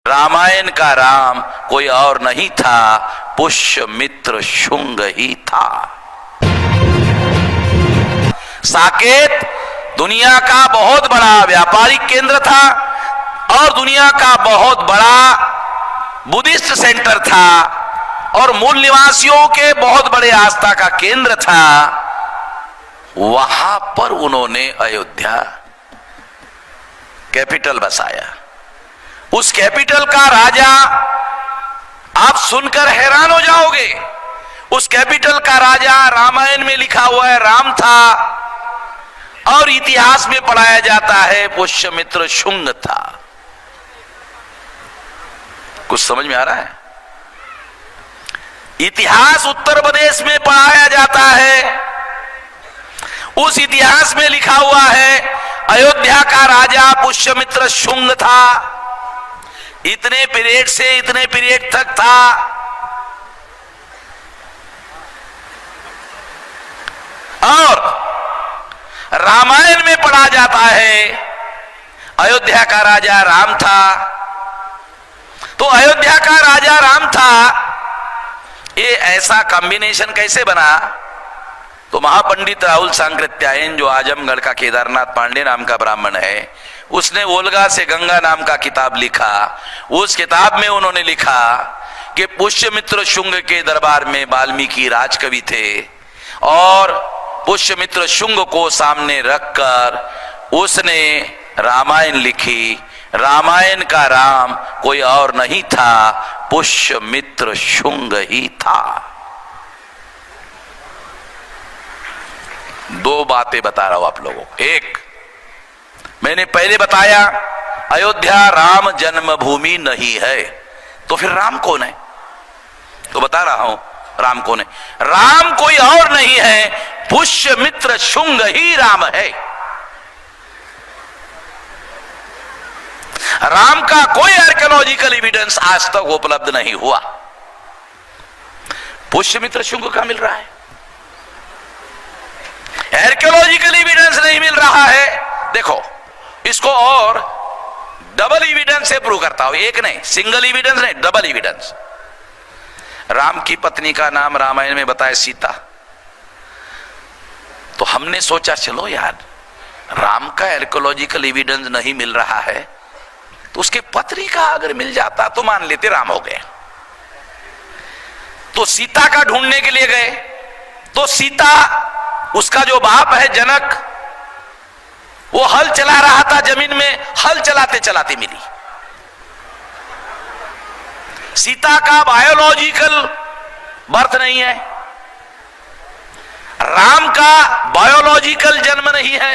रामायण का राम कोई और नहीं था, पुष्यमित्र शुंग ही था। साकेत दुनिया का बहुत बड़ा व्यापारिक केंद्र था और दुनिया का बहुत बड़ा बुद्धिस्ट सेंटर था और मूल निवासियों के बहुत बड़े आस्था का केंद्र था। वहां पर उन्होंने अयोध्या कैपिटल बसाया। उस कैपिटल का राजा, आप सुनकर हैरान हो जाओगे, उस कैपिटल का राजा रामायण में लिखा हुआ है राम था और इतिहास में पढ़ाया जाता है पुष्यमित्र शुंग था। कुछ समझ में आ रहा है? इतिहास उत्तर प्रदेश में पढ़ाया जाता है, उस इतिहास में लिखा हुआ है अयोध्या का राजा पुष्यमित्र शुंग था, इतने पीरियड से इतने पीरियड तक था। और रामायण में पढ़ा जाता है अयोध्या का राजा राम था। तो अयोध्या का राजा राम था, ये ऐसा कॉम्बिनेशन कैसे बना? तो महापंडित राहुल सांकृत्यायन, जो आजमगढ़ का केदारनाथ पांडे नाम का ब्राह्मण है, उसने ओल्गा से गंगा नाम का किताब लिखा। उस किताब में उन्होंने लिखा कि पुष्यमित्र शुंग के दरबार में वाल्मीकि राजकवि थे और पुष्यमित्र शुंग को सामने रखकर उसने रामायण लिखी। रामायण का राम कोई और नहीं था, पुष्यमित्र शुंग ही था। दो बातें बता रहा हूं आप लोगों को। एक, मैंने पहले बताया अयोध्या राम जन्मभूमि नहीं है, तो फिर राम कौन है? तो बता रहा हूं राम कौन है। राम कोई और नहीं है, पुष्यमित्र शुंग ही राम है। राम का कोई आर्कियोलॉजिकल एविडेंस आज तक उपलब्ध नहीं हुआ। पुष्यमित्र शुंग का मिल रहा है, आर्कियोलॉजिकल एविडेंस नहीं मिल रहा है। देखो, इसको और डबल एविडेंस से प्रूव करता हूं। एक नहीं, सिंगल एविडेंस नहीं, डबल एविडेंस। राम की पत्नी का नाम रामायण में बताया सीता। तो हमने सोचा चलो यार, राम का आर्कियोलॉजिकल एविडेंस नहीं मिल रहा है, तो उसके पत्नी का अगर मिल जाता तो मान लेते राम हो गए। तो सीता का ढूंढने के लिए गए, तो सीता, उसका जो बाप है जनक, वो हल चला रहा था जमीन में, हल चलाते चलाते मिली। सीता का बायोलॉजिकल बर्थ नहीं है, राम का बायोलॉजिकल जन्म नहीं है।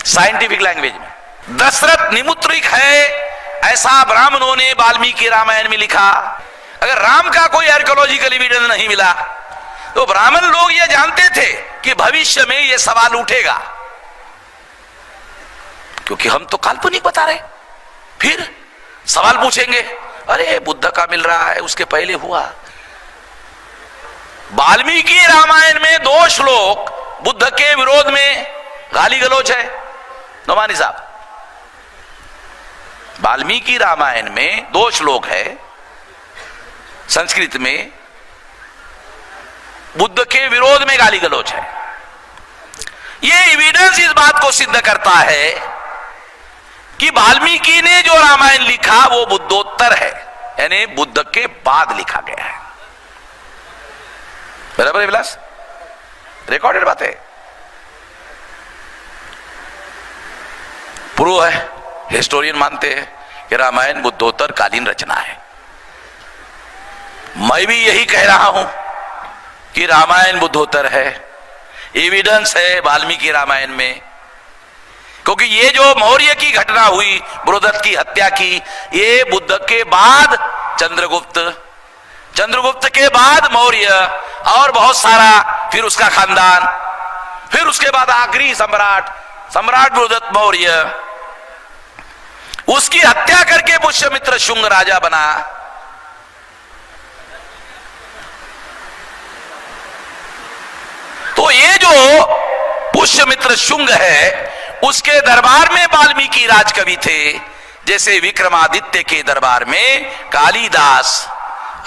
साइंटिफिक लैंग्वेज में दशरथ निमुत्रिक है, ऐसा ब्राह्मणों ने वाल्मीकि रामायण में लिखा। अगर राम का कोई आर्कियोलॉजिकल एविडेंस नहीं मिला, तो ब्राह्मण लोग ये जानते थे कि भविष्य में ये सवाल उठेगा, क्योंकि हम तो काल्पनिक बता रहे। फिर सवाल पूछेंगे, अरे बुद्ध का मिल रहा है, उसके पहले हुआ। वाल्मीकि रामायण में 2 श्लोक बुद्ध के विरोध में गाली गलौज है। नोमानी साहब, वाल्मीकि रामायण में 2 श्लोक है संस्कृत में, बुद्ध के विरोध में गाली गलौज है। यह एविडेंस इस बात को सिद्ध करता है कि वाल्मीकि ने जो रामायण लिखा वो बुद्धोत्तर है, यानी बुद्ध के बाद लिखा गया है। बराबर है विलास? रिकॉर्डेड बात है, प्रूव है। हिस्टोरियन मानते हैं कि रामायण बुद्धोत्तर कालीन रचना है। मैं भी यही कह रहा हूं कि रामायण बुद्धोत्तर है। एविडेंस है वाल्मीकि रामायण में, क्योंकि ये जो मौर्य की घटना हुई, बृहदत्त की हत्या की, ये बुद्ध के बाद चंद्रगुप्त, चंद्रगुप्त के बाद मौर्य और बहुत सारा, फिर उसका खानदान, फिर उसके बाद आखिरी सम्राट, सम्राट बृहदत्त मौर्य, उसकी हत्या करके पुष्यमित्र शुंग राजा बना। तो ये जो पुष्यमित्र शुंग है, उसके दरबार में वाल्मीकि राजकवि थे, जैसे विक्रमादित्य के दरबार में कालिदास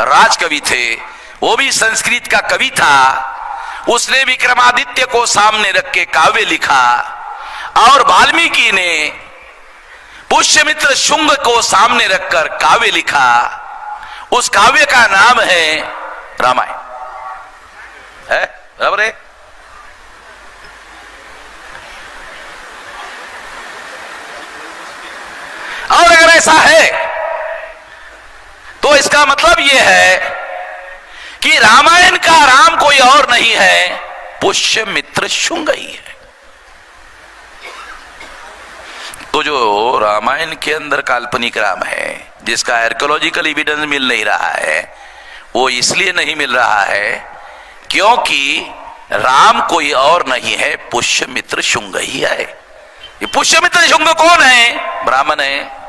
राजकवि थे, वो भी संस्कृत का कवि था, उसने विक्रमादित्य को सामने रख के काव्य लिखा, और वाल्मीकि ने पुष्यमित्र शुंग को सामने रखकर काव्य लिखा। उस काव्य का नाम है रामायण। है बराबर है? और अगर ऐसा है तो इसका मतलब यह है कि रामायण का राम कोई और नहीं है, पुष्यमित्र शुंग ही है। तो जो रामायण के अंदर काल्पनिक राम है, जिसका आर्कियोलॉजिकल एविडेंस मिल नहीं रहा है, वो इसलिए नहीं मिल रहा है क्योंकि राम कोई और नहीं है, पुष्यमित्र शुंग ही है। ये पुष्यमित्र शुंग कौन है? ब्राह्मण है।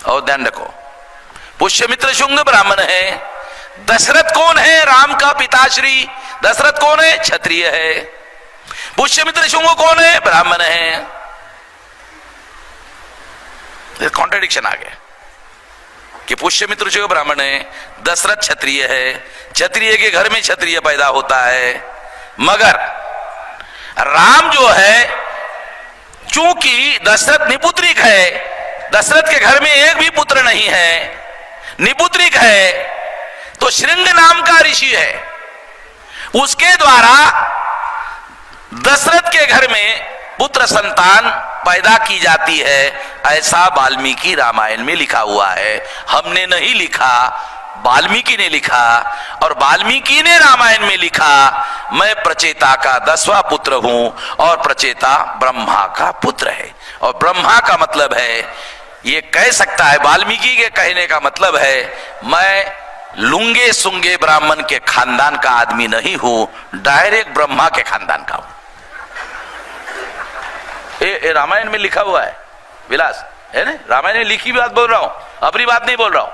और ध्यान रखो, पुष्यमित्र शुंग ब्राह्मण है। दशरथ कौन है? राम का पिताश्री दशरथ कौन है? क्षत्रिय है। पुष्यमित्र शुंग कौन है? ब्राह्मण है। कॉन्ट्रडिक्शन आ गया कि पुष्यमित्र शुंग ब्राह्मण है, दशरथ क्षत्रिय है, क्षत्रिय के घर में क्षत्रिय पैदा होता है। मगर राम जो है, चूंकि दशरथ निपुत्रिक है, दशरथ के घर में एक भी पुत्र नहीं है, निपुत्रिक है, तो श्रृंग नाम का ऋषि है, उसके द्वारा दशरथ के घर में पुत्र संतान पैदा की जाती है। ऐसा वाल्मीकि रामायण में लिखा हुआ है। हमने नहीं लिखा, वाल्मीकि ने लिखा, और वाल्मीकि ने रामायण में लिखा, मैं प्रचेता का 10वां पुत्र हूं, और प्रचेता ब्रह्मा का पुत्र है। और ब्रह्मा का मतलब है, ये कह सकता है, वाल्मीकि के कहने का मतलब है, मैं लुंगे सुंगे ब्राह्मण के खानदान का आदमी नहीं हूं, डायरेक्ट ब्रह्मा के खानदान का हूं। ये रामायण में लिखा हुआ है विलास, है ना? रामायण में लिखी बात बोल रहा हूं, अपनी बात नहीं बोल रहा हूं।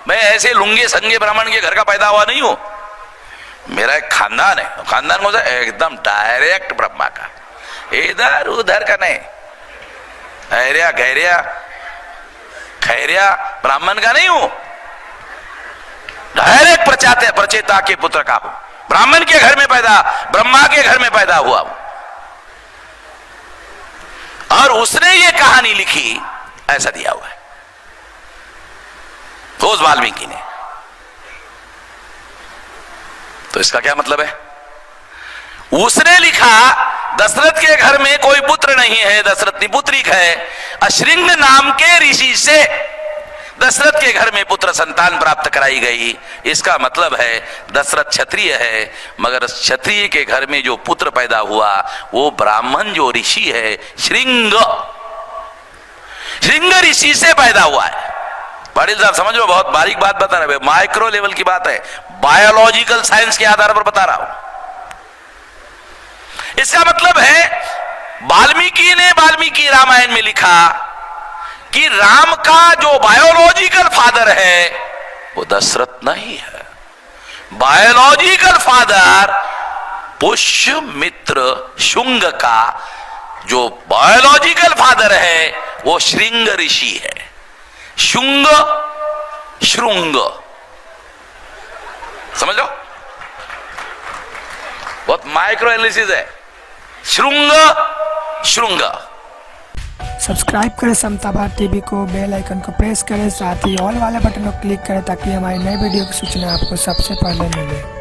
मैं ऐसे लुंगे संगे ब्राह्मण के घर का पैदा हुआ नहीं हूं। मेरा एक खानदान है, खानदान कौन सा? एकदम डायरेक्ट ब्रह्मा का, इधर उधर का नहीं, ऐरिया गैरिया खैरिया ब्राह्मण का नहीं हूं, डायरेक्ट प्रचेता के पुत्र का हूं, ब्राह्मण के घर में पैदा, ब्रह्मा के घर में पैदा हुआ हूं। और उसने ये कहानी लिखी, ऐसा दिया हुआ है उस वाल्मीकि ने। तो इसका क्या मतलब है? उसने लिखा, दशरथ के घर में कोई पुत्र नहीं है, दशरथ निपुत्रिक है, अश्रिंग नाम के ऋषि से दशरथ के घर में पुत्र संतान प्राप्त कराई गई। इसका मतलब है दशरथ क्षत्रिय है, मगर क्षत्रिय के घर में जो पुत्र पैदा हुआ वो ब्राह्मण जो ऋषि है, श्रृंग ऋषि से पैदा हुआ है। पाटिल साहब समझ लो, बहुत बारीक बात बता रहे, माइक्रो लेवल की बात है, बायोलॉजिकल साइंस के आधार पर बता रहा हूं। इसका मतलब है वाल्मीकि ने वाल्मीकि रामायण में लिखा कि राम का जो बायोलॉजिकल फादर है वो दशरथ नहीं है, बायोलॉजिकल फादर पुष्यमित्र शुंग का जो बायोलॉजिकल फादर है वो श्रृंग ऋषि है। शुंग श्रृंग, समझ लो, बहुत माइक्रो एनालिसिस है। श्रृंग श्रृंग। सब्सक्राइब करें समता भारत टीवी को, बेल आइकन को प्रेस करें, साथ ही ऑल वाले बटन को क्लिक करें ताकि हमारी नई वीडियो की सूचना आपको सबसे पहले मिले।